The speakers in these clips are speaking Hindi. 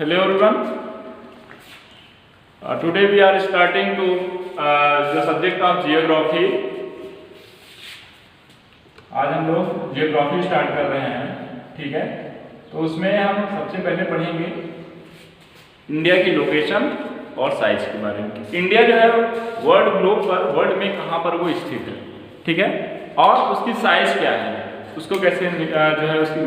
Hello everyone. Today we are starting to the subject of geography. आज हम लोग जियोग्राफी स्टार्ट कर रहे हैं, ठीक है। तो उसमें हम सबसे पहले पढ़ेंगे इंडिया की लोकेशन और साइज के बारे में। इंडिया जो है वर्ल्ड ग्लोब पर, वर्ल्ड में कहाँ पर वो स्थित है, ठीक है, और उसकी साइज क्या है, उसको कैसे जो है उसकी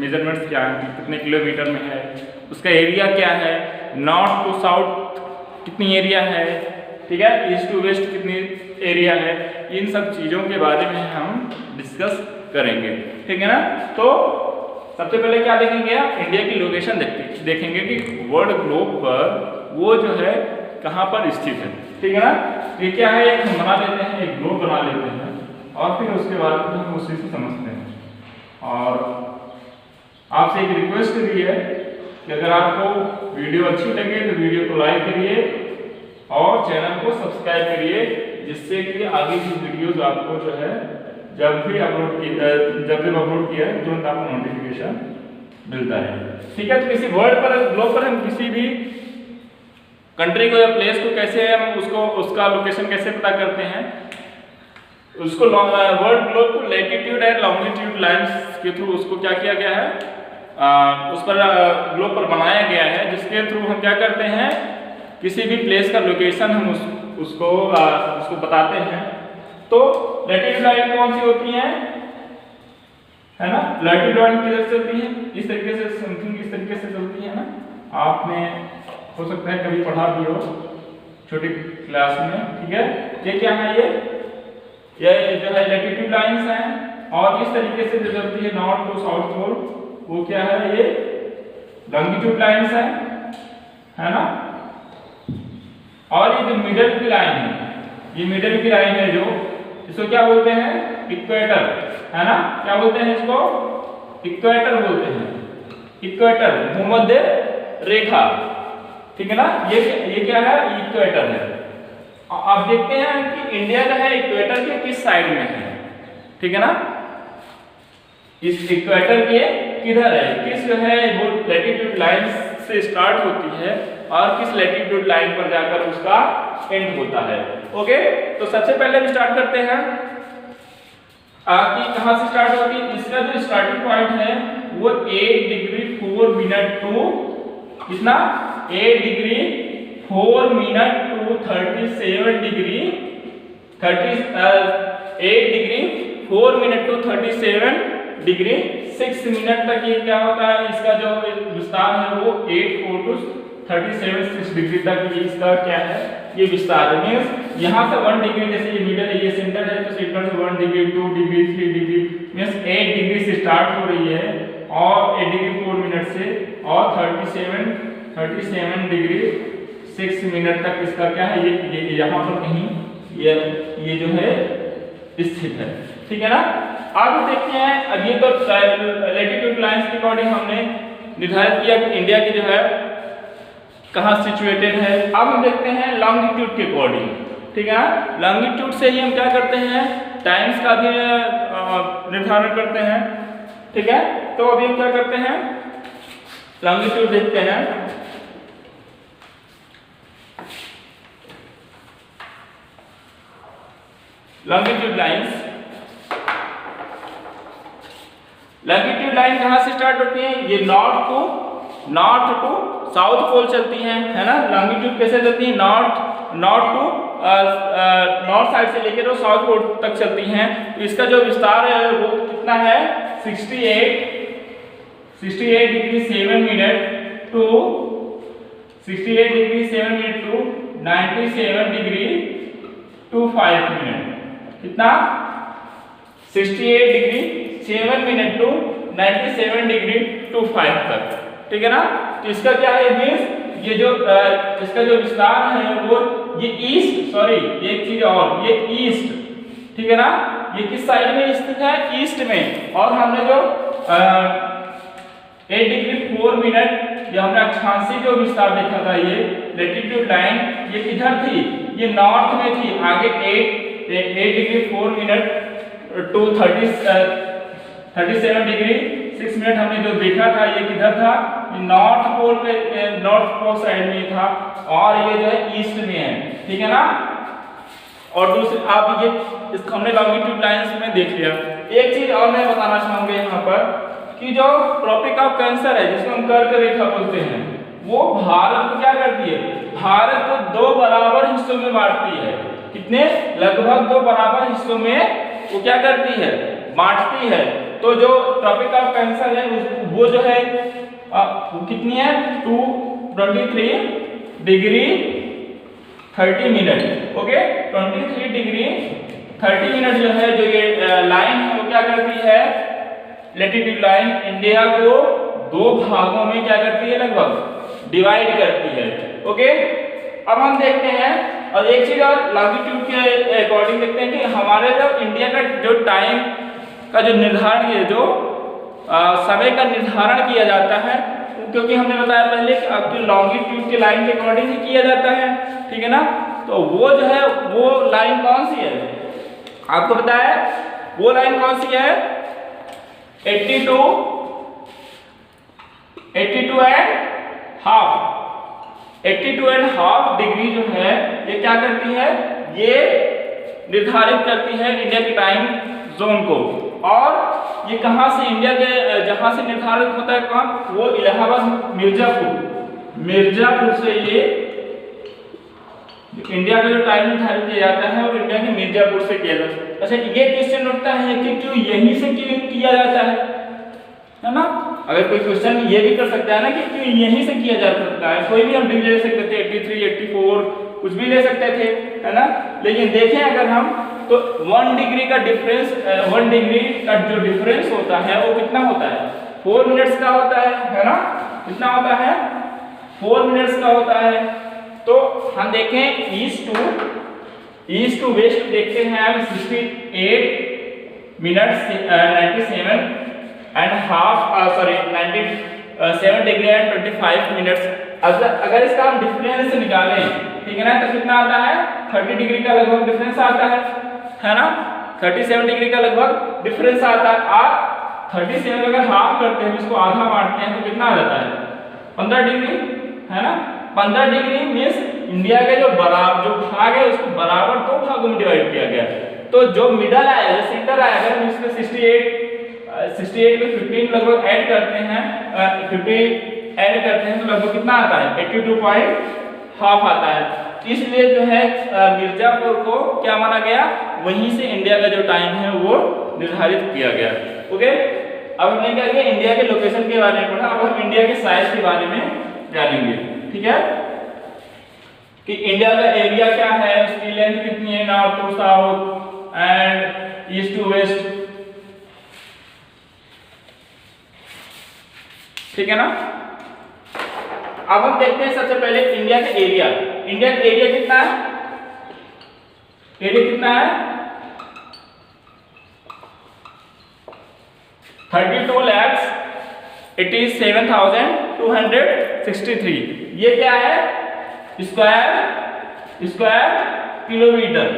मेजरमेंट्स क्या है, कितने किलोमीटर में है, उसका एरिया क्या है, नॉर्थ टू साउथ कितनी एरिया है, ठीक है, ईस्ट टू वेस्ट कितनी एरिया है, इन सब चीज़ों के बारे में हम डिस्कस करेंगे, ठीक है ना। तो सबसे पहले क्या देखेंगे, आप इंडिया की लोकेशन देखेंगे कि वर्ल्ड ग्लोब पर वो जो है कहाँ पर स्थित है, ठीक है ना। ये क्या है, एक हम बना लेते हैं, एक ग्लोब बना लेते हैं और फिर उसके बाद हम उसी से समझते हैं। और आपसे एक रिक्वेस्ट भी है कि अगर आपको वीडियो अच्छी लगे तो वीडियो को लाइक करिए और चैनल को सब्सक्राइब करिए, जिससे कि आगे की वीडियोस आपको जो है जब भी अपलोड किया है तुरंत आपको नोटिफिकेशन मिलता है, ठीक है। तो किसी वर्ल्ड पर, ग्लोब पर हम किसी भी कंट्री को या प्लेस को कैसे हम उसका लोकेशन कैसे पता करते हैं, उसको वर्ल्ड ग्लोब को लैटिट्यूड एंड लॉन्गिट्यूड लाइंस के थ्रू उसको क्या किया गया है, उस पर ग्लोब पर बनाया गया है, जिसके थ्रू हम क्या करते हैं, किसी भी प्लेस का लोकेशन हम उसको बताते हैं। तो लैटिट्यूड लाइन कौन सी होती है ना, लैटिट्यूड लाइन किधर चलती है, इस तरीके से, समथिंग इस तरीके से चलती है ना। आपने हो सकता है कभी पढ़ा भी हो छोटी क्लास में, ठीक है। ये क्या है, ये जो है लैटिट्यूड लाइंस हैं, और इस तरीके से जो चलती है नॉर्थ टू साउथ पोल, वो क्या है, ये लॉन्गिट्यूड लाइंस है ना। और ये जो मिडल की लाइन है, ये मिडल की लाइन है, जो इसको क्या बोलते हैं, इक्वेटर, है ना। क्या बोलते हैं इसको, इक्वेटर बोलते हैं, इक्वेटर, भूमध्य रेखा, ठीक है ना। ये क्या है, इक्वेटर है। आप देखते हैं कि इंडिया जो है इक्वेटर के किस साइड में है, ठीक है ना। इस इक्वेटर के किधर है, किस जो है वो लैटिट्यूड लाइन से स्टार्ट होती है और किस लैटिट्यूड लाइन पर जाकर उसका एंड होता है। ओके, तो सबसे पहले हम स्टार्ट करते हैं कि कहां से स्टार्ट होती है। इसका जो स्टार्टिंग पॉइंट है वो 8 डिग्री 4 मिनट टू कितना, 8 degree 4 minute to 37 degree 8 degree 4 minute to 37 degree 6 minute तक ये क्या होता है, इसका जो विस्तार है वो 8 टू 37 6 डिग्री तक ये इसका क्या है, ये विस्तार है। मींस यहाँ से 1 डिग्री, जैसे ये मिडल है, ये सेंटर है, तो सेंटर से 1 degree 2 degree 3 degree, means 8 degree से स्टार्ट हो रही है और 8 डिग्री 4 मिनट से, और 37 डिग्री 6 मिनट तक इसका क्या है, ये यहाँ पर कहीं ये जो है स्थित है, ठीक है ना। अब देखते हैं, अब ये तो लैटिट्यूड लाइंस के अकॉर्डिंग हमने निर्धारित किया कि इंडिया की जो है कहाँ सिचुएटेड है। अब हम देखते हैं लॉन्गिट्यूड के अकॉर्डिंग, ठीक है ना। लॉन्गिट्यूड से ही हम क्या करते हैं, टाइम्स का भी निर्धारण करते हैं, ठीक है। तो अभी हम क्या करते हैं, लॉन्गिट्यूड देखते हैं। लॉन्गिट्यूड लाइन कहाँ से स्टार्ट होती है, ये नॉर्थ टू साउथ पोल चलती है ना। लॉन्गिट्यूड कैसे चलती है, नॉर्थ साइड से लेकर तो साउथ पोल तक चलती हैं। तो इसका जो विस्तार है वो कितना है, 68 degree 7 minute to 97 degree to 5 minute, कितना, 68 degree 7 minute to 97 degree to 5 तक, ठीक है ना। तो इसका क्या है, मींस ये जो इसका जो विस्तार है वो ये ईस्ट, सॉरी एक चीज और, ये ईस्ट, ठीक है ना, ये किस साइड में स्थित है, ईस्ट में। और हमने जो 8 डिग्री 4 मिनट ये हमने अक्षांशीय जो विस्तार देखा था, ये लैटिट्यूड लाइन ये किधर थी, ये नॉर्थ में थी। आगे 8 degree 4 minute to 37 degree 6 minute हमने जो देखा था, ये किधर था, नॉर्थ पोल साइड में था और ये जो है ईस्ट में है, ठीक है ना। और दूसरी आप ये इसको हमने लॉन्गिट्यूड लाइंस में देख लिया। एक चीज और मैं बताना चाहूंगा यहाँ पर कि जो ट्रॉपिक ऑफ कैंसर है जिसको हम कर्क रेखा बोलते हैं, वो भारत को क्या करती है, भारत को दो बराबर हिस्सों में बांटती है। कितने? लगभग दो बराबर हिस्सों में वो क्या करती है, बांटती है। तो जो ट्रॉपिक ऑफ कैंसर है वो जो है वो कितनी है, 23 degree 30 minute. Okay, 23 degree 30 minute जो है, जो ये लाइन है वो क्या करती है, लैटिट्यूड लाइन इंडिया को दो भागों में क्या करती है, लगभग डिवाइड करती है। ओके, अब हम देखते हैं और एक चीज और लॉन्गिट्यूड के अकॉर्डिंग देखते हैं कि हमारे जो इंडिया का जो टाइम का जो निर्धारण है, जो समय का निर्धारण किया जाता है, क्योंकि हमने बताया पहले कि आपकी लॉन्गिट्यूड के लाइन के अकॉर्डिंग ही किया जाता है, ठीक है ना। तो वो जो है वो लाइन कौन सी है, आपको बताया वो लाइन कौन सी है, 82 एंड हाफ डिग्री जो है ये क्या करती है, ये निर्धारित करती है इंडिया के टाइम जोन को। और ये कहां से, इंडिया के जहां से निर्धारित होता है, कहां, वो इलाहाबाद मिर्जापुर से ये इंडिया का जो टाइम निर्धारित किया जाता है वो इंडिया के मिर्जापुर से किया जाता है। अच्छा, ये क्वेश्चन उठता है कि क्यों यहीं से क्यों किया जाता है ना। अगर कोई क्वेश्चन ये भी कर सकता है ना कि क्यों यहीं से किया जा सकता है, कोई भी हम डिग्री ले सकते थे, 83, 84 कुछ भी ले सकते थे, है ना। लेकिन देखें अगर हम तो 1 डिग्री का डिफरेंस, 1 डिग्री का जो डिफरेंस होता है वो कितना होता है, 4 मिनट्स का होता है ना। कितना होता है, 4 मिनट्स का होता है। तो हम देखें ईस्ट टू वेस्ट देखते हैं हम 68 minutes 97 and half 97 degree and 25 minutes. अगर इसका हम डिफरेंस निकालें, ठीक है ना, तो कितना आता है, 30 डिग्री का लगभग डिफरेंस आता है ना। 37 डिग्री का लगभग डिफरेंस आता है। आप 37 अगर हाफ करते हैं, इसको आधा बांटते हैं, तो कितना आ जाता है, 15 डिग्री, है ना। 15 डिग्री मीन्स इंडिया के जो भाग है उसको बराबर दो भागों में डिवाइड किया गया। तो जो मिडल आया, जो सेंटर आया, अगर हम इसमें 68 में 15 लगभग ऐड करते हैं, 50 ऐड करते हैं, तो लगभग कितना आता है, 82.5 आता है। इसलिए जो है मिर्जापुर को क्या माना गया, वहीं से इंडिया का जो टाइम है वो निर्धारित किया गया। ओके, अब हमने क्या किया, इंडिया के लोकेशन के बारे में पढ़ा। अब हम इंडिया के साइज के बारे में जानेंगे, ठीक है, कि इंडिया का एरिया क्या है, उसकी लेंथ कितनी है, north to south and east to west, ठीक है ना। अब हम देखते हैं सबसे पहले इंडिया का एरिया। इंडिया का एरिया कितना है, एरिया कितना है, 32,87,263। ये क्या है, स्क्वायर किलोमीटर।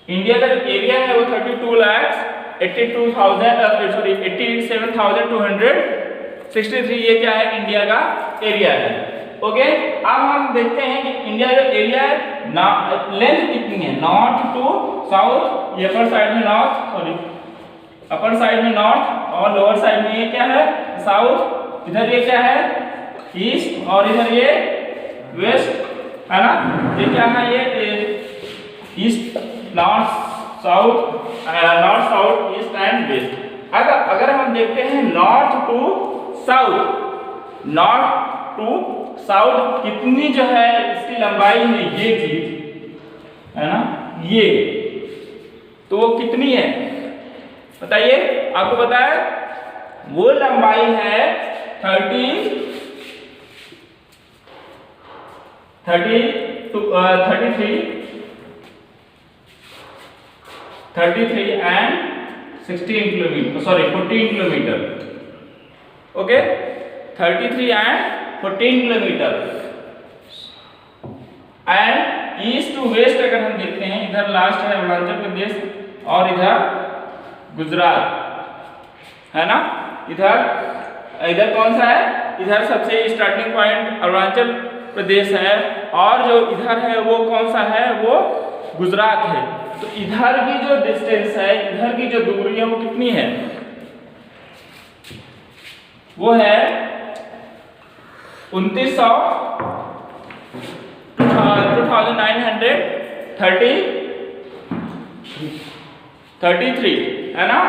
इंडिया का जो एरिया है वो 87,263, ये क्या है, इंडिया का एरिया है। ओके, अब हम देखते हैं कि इंडिया जो एरिया है लेंथ कितनी है, नॉर्थ टू साउथ, ये अपर साइड में नॉर्थ, अपर साइड में नॉर्थ और लोअर साइड में ये क्या है, साउथ। इधर ये क्या है, ईस्ट, और इधर ये वेस्ट, है ना। ये क्या है, ये east, north south, east and west. अगर हम देखते हैं नॉर्थ टू साउथ कितनी जो है इसकी लंबाई है, ये चीज है ना, ये तो वो कितनी है बताइए, आपको पता है, वो लंबाई है 33 and 16 kilometre, 14 kilometre. Okay, 33 and 14 kilometre. And east to west अगर हम देखते हैं, इधर लास्ट है अरुणाचल प्रदेश और इधर गुजरात, है ना। इधर कौन सा है, इधर सबसे स्टार्टिंग पॉइंट अरुणाचल प्रदेश है, और जो इधर है वो कौन सा है, वो गुजरात है। तो इधर की जो डिस्टेंस है, इधर की जो दूरी है वो कितनी है, वो है 2933 है ना,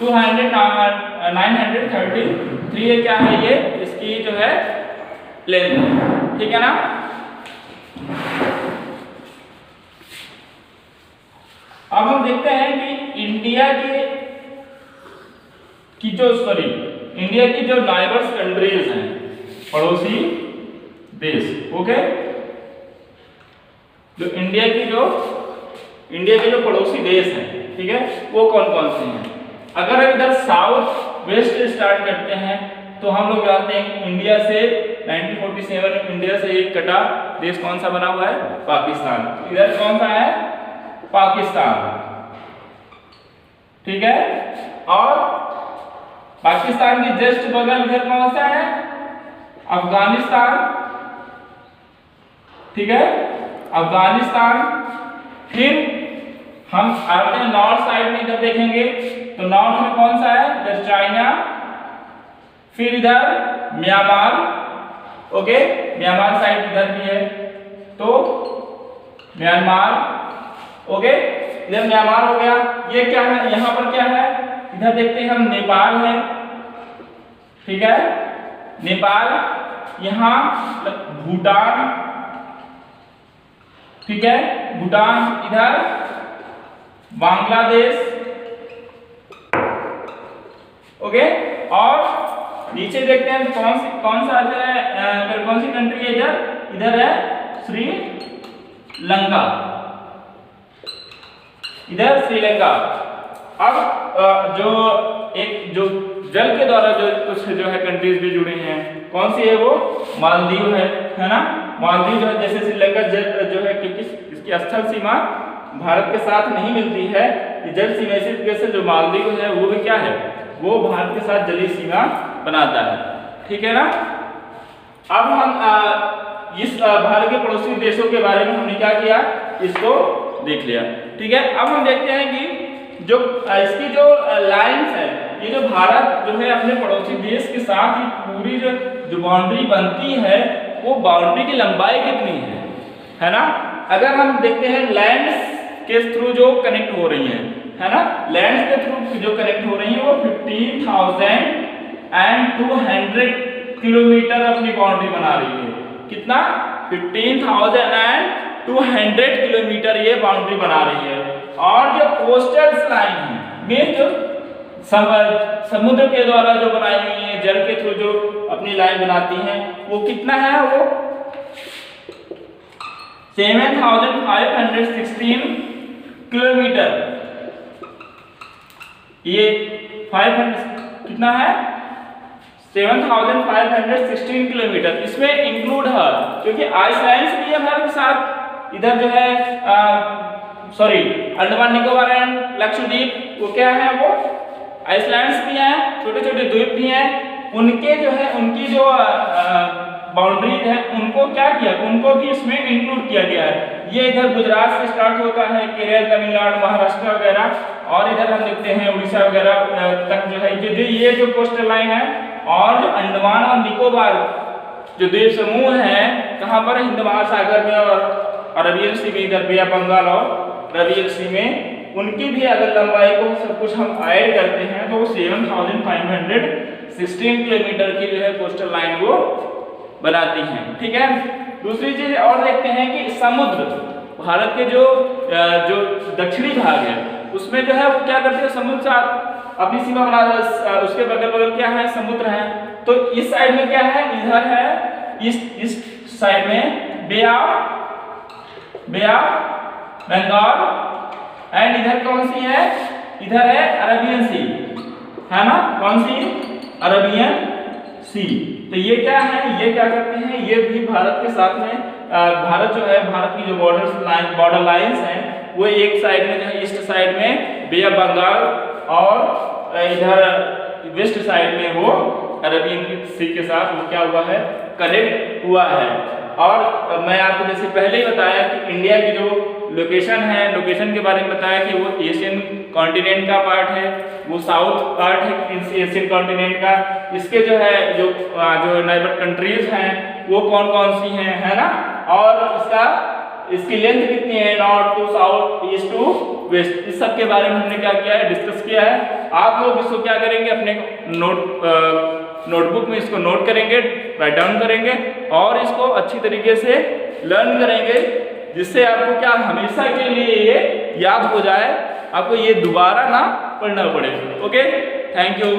933 ये क्या है, ये इसकी जो है लेंथ है, ठीक है ना। अब हम देखते हैं कि इंडिया की जो नाइबर्स कंट्रीज हैं, पड़ोसी देश, ओके, जो इंडिया के जो पड़ोसी देश हैं, ठीक है, वो कौन कौन से हैं। अगर हम इधर साउथ वेस्ट स्टार्ट करते हैं तो हम लोग जानते हैं इंडिया से 1947 में इंडिया से एक कटा देश कौन सा बना हुआ है, पाकिस्तान। इधर कौन सा है, पाकिस्तान, ठीक है। और पाकिस्तान के जस्ट बगल इधर कौन सा है, अफगानिस्तान, ठीक है, अफगानिस्तान। फिर हम आते हैं नॉर्थ साइड में, इधर देखेंगे तो नॉर्थ में कौन सा है, इधर चाइना, फिर इधर म्यांमार, ओके, म्यांमार साइड इधर भी है, तो म्यांमार, ओके, इधर म्यांमार हो गया। ये क्या है, यहां पर क्या है, इधर देखते हैं हम नेपाल है, ठीक है, नेपाल, यहां भूटान, ठीक है, भूटान, इधर बांग्लादेश, ओके। और नीचे देखते हैं तो कौन सा है, कौन सी कंट्री है, इधर है श्रीलंका, इधर श्रीलंका। अब जो जल के द्वारा जो कुछ जो है कंट्रीज भी जुड़ी हैं, कौन सी है, वो मालदीव है ना। मालदीव जो है, जैसे श्रीलंका जो है क्योंकि इसकी स्थल सीमा भारत के साथ नहीं मिलती है, जल सीमा से जो मालदीव है वो भी क्या है, वो भारत के साथ जलीय सीमा बनाता है, ठीक है ना। अब हम इस भारत के पड़ोसी देशों के बारे में हमने क्या किया, इसको देख लिया, ठीक है। अब हम देखते हैं कि जो इसकी जो लाइंस है, ये जो भारत जो है अपने पड़ोसी देश के साथ ही पूरी जो बाउंड्री बनती है, वो बाउंड्री की लंबाई कितनी है ना। अगर हम देखते हैं लैंड्स के थ्रू जो कनेक्ट हो रही है ना, लैंड्स के थ्रू जो कनेक्ट हो रही है वो 15,200 किलोमीटर अपनी बाउंड्री बना रही है। कितना, 15,200 किलोमीटर ये बाउंड्री बना रही है। और जो कोस्टल लाइन है, में जो समुद्र के द्वारा जो बनाई हुई है, जल के थ्रू जो अपनी लाइन बनाती हैं, वो कितना है, वो 7,516 किलोमीटर। ये 500 कितना है, 7,516 किलोमीटर। इसमें इंक्लूड है क्योंकि आइसलैंड्स भी है भारत के साथ, इधर जो है सॉरी अंडमान निकोबार एंड लक्षद्वीप, वो क्या है, वो आइसलैंड्स भी हैं, छोटे छोटे द्वीप भी हैं, उनके जो है उनकी जो बाउंड्री है उनको क्या किया, उनको भी इसमें इंक्लूड किया गया है। ये इधर गुजरात से स्टार्ट होता है, केरल, तमिलनाडु, महाराष्ट्र वगैरह, और इधर हम देखते हैं उड़ीसा वगैरह तक जो है ये जो कोस्टल लाइन है। और जो अंडमान और निकोबार जो द्वीप समूह है, कहाँ पर, हिंद महासागर में और अरबियन सी में, इधर बे ऑफ बंगाल और अरबियन सी में, उनकी भी अगर लंबाई को सब कुछ हम ऐड करते हैं तो 7,516 किलोमीटर की जो है कोस्टल लाइन वो बनाती हैं, ठीक है। दूसरी चीज और देखते हैं कि समुद्र, भारत के जो दक्षिणी भाग है उसमें जो है वो क्या करते हैं, समुद्र से अपनी सीमा बना, उसके बगल बगल क्या है, समुद्र है। तो इस साइड में क्या है, इधर है इस साइड में बे ऑफ बंगाल, एंड इधर कौन सी है, इधर है अरबियन सी, है ना, कौन सी, अरबियन सी। तो ये क्या है, ये क्या करते हैं, ये भी भारत के साथ में भारत जो है, भारत की जो बॉर्डर लाइंस हैं, वो एक साइड में जो है ईस्ट साइड में बे ऑफ बंगाल और इधर वेस्ट साइड में वो अरेबियन सी के साथ वो क्या हुआ है, कनेक्ट हुआ है। और मैं आपको जैसे पहले ही बताया कि इंडिया की जो लोकेशन है, लोकेशन के बारे में बताया कि वो एशियन कॉन्टिनेंट का पार्ट है, वो साउथ पार्ट है एशियन कॉन्टिनेंट का। इसके जो है जो नाइबर कंट्रीज हैं वो कौन कौन सी हैं, है ना, और इसकी लेंथ कितनी है, north to south, east to west, इस सब के बारे में हमने क्या किया है, डिस्कस किया है। आप लोग इसको क्या करेंगे, अपने नोटबुक में इसको नोट करेंगे, राइट डाउन करेंगे और इसको अच्छी तरीके से लर्न करेंगे, जिससे आपको क्या हमेशा के लिए ये याद हो जाए, आपको ये दोबारा ना पढ़ना पड़े। Okay, thank you.